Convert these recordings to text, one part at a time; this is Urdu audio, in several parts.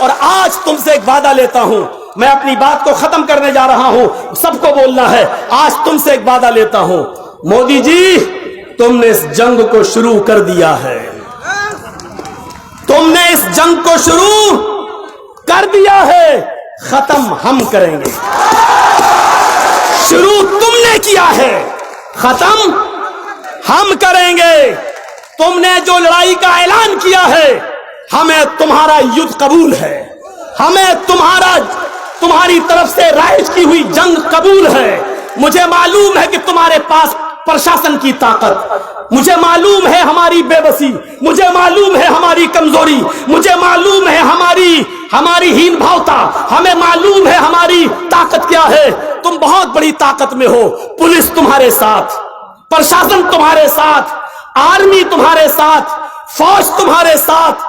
اور آج تم سے ایک وعدہ لیتا ہوں، میں اپنی بات کو ختم کرنے جا رہا ہوں، سب کو بولنا ہے، آج تم سے ایک وعدہ لیتا ہوں، مودی جی تم نے اس جنگ کو شروع کر دیا ہے، تم نے اس جنگ کو شروع کر دیا ہے، ختم ہم کریں گے۔ شروع تم نے کیا ہے، ختم ہم کریں گے۔ تم نے جو لڑائی کا اعلان کیا ہے، ہمیں تمہارا یدھ قبول ہے، ہمیں تمہاری طرف سے رائج کی ہوئی جنگ قبول ہے۔ مجھے معلوم ہے کہ تمہارے پاس پرشاسن کی طاقت، مجھے معلوم ہے ہماری بے بسی، مجھے معلوم ہے ہماری کمزوری، مجھے معلوم ہے ہماری ہین بھاوتا، ہمیں معلوم ہے ہماری طاقت کیا ہے۔ تم بہت بڑی طاقت میں ہو، پولیس تمہارے ساتھ، پرشاسن تمہارے ساتھ، آرمی تمہارے ساتھ، فوج تمہارے ساتھ،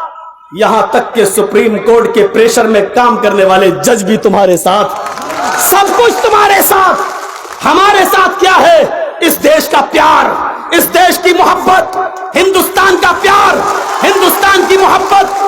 یہاں تک کہ سپریم کورٹ کے پریشر میں کام کرنے والے جج بھی تمہارے ساتھ، سب کچھ تمہارے ساتھ۔ ہمارے ساتھ کیا ہے؟ اس دیش کا پیار، اس دیش کی محبت، ہندوستان کا پیار، ہندوستان کی محبت۔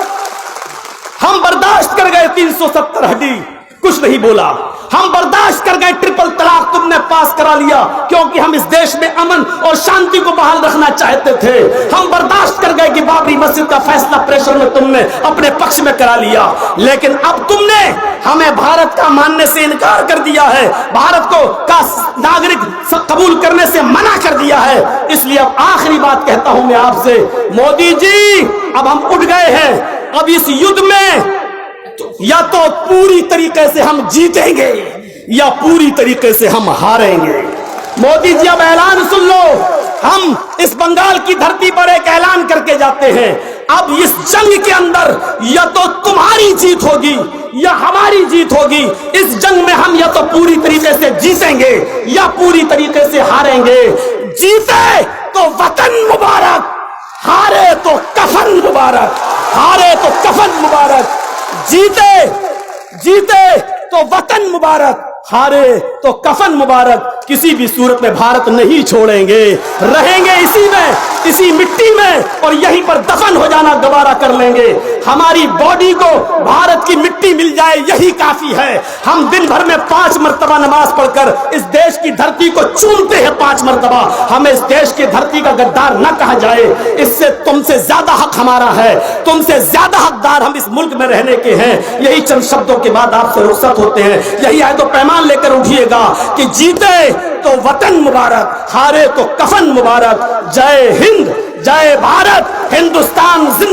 ہم برداشت کر گئے 370 ہڈی، کچھ نہیں بولا، ہم برداشت کر گئے ٹرپل طلاق تم نے پاس کرا لیا کیونکہ ہم اس دیش میں امن اور شانتی کو بحال رکھنا چاہتے تھے، ہم برداشت کر گئے کہ بابری مسجد کا فیصلہ پریشر میں تم نے اپنے پکش میں کرا لیا، لیکن اب تم نے ہمیں بھارت کا ماننے سے انکار کر دیا ہے، بھارت کو کا ناگرک قبول کرنے سے منع کر دیا ہے۔ اس لیے اب آخری بات کہتا ہوں میں آپ سے، مودی جی اب ہم اٹھ گئے ہیں، اب اس یدھ میں یا تو پوری طریقے سے ہم جیتیں گے یا پوری طریقے سے ہم ہاریں گے۔ مودی جی اب اعلان سن لو، ہم اس بنگال کی دھرتی پر ایک اعلان کر کے جاتے ہیں، اب اس جنگ کے اندر یا تو تمہاری جیت ہوگی یا ہماری جیت ہوگی، اس جنگ میں ہم یا تو پوری طریقے سے جیتیں گے یا پوری طریقے سے ہاریں گے۔ جیتے تو وطن مبارک، ہارے تو کفن مبارک، ہارے تو کفن مبارک۔ جیتے تو وطن مبارک، ہارے تو کفن مبارک۔ کسی بھی صورت میں بھارت نہیں چھوڑیں گے، رہیں گے اسی میں، اسی مٹی میں، اور یہیں پر دفن ہو جانا گوارا کر لیں گے۔ ہماری باڈی کو بھارت کی مٹی مل جائے یہی کافی ہے۔ ہم دن بھر میں 5 مرتبہ نماز پڑھ کر اس دیش کی دھرتی کو چومتے ہیں 5 مرتبہ، ہمیں اس دیش کی دھرتی کا غدار نہ کہا جائے۔ اس سے تم سے زیادہ حق ہمارا ہے، تم سے زیادہ حقدار ہم اس ملک میں رہنے کے ہیں۔ یہی چند شبدوں کے بعد آپ سے رخصت ہوتے ہیں، یہی عہد و پیمان لے کر اٹھیے گا کہ جیتے تو وطن مبارک، ہارے تو کفن مبارک۔ جے ہند، جے بھارت، ہندوستان زندہ۔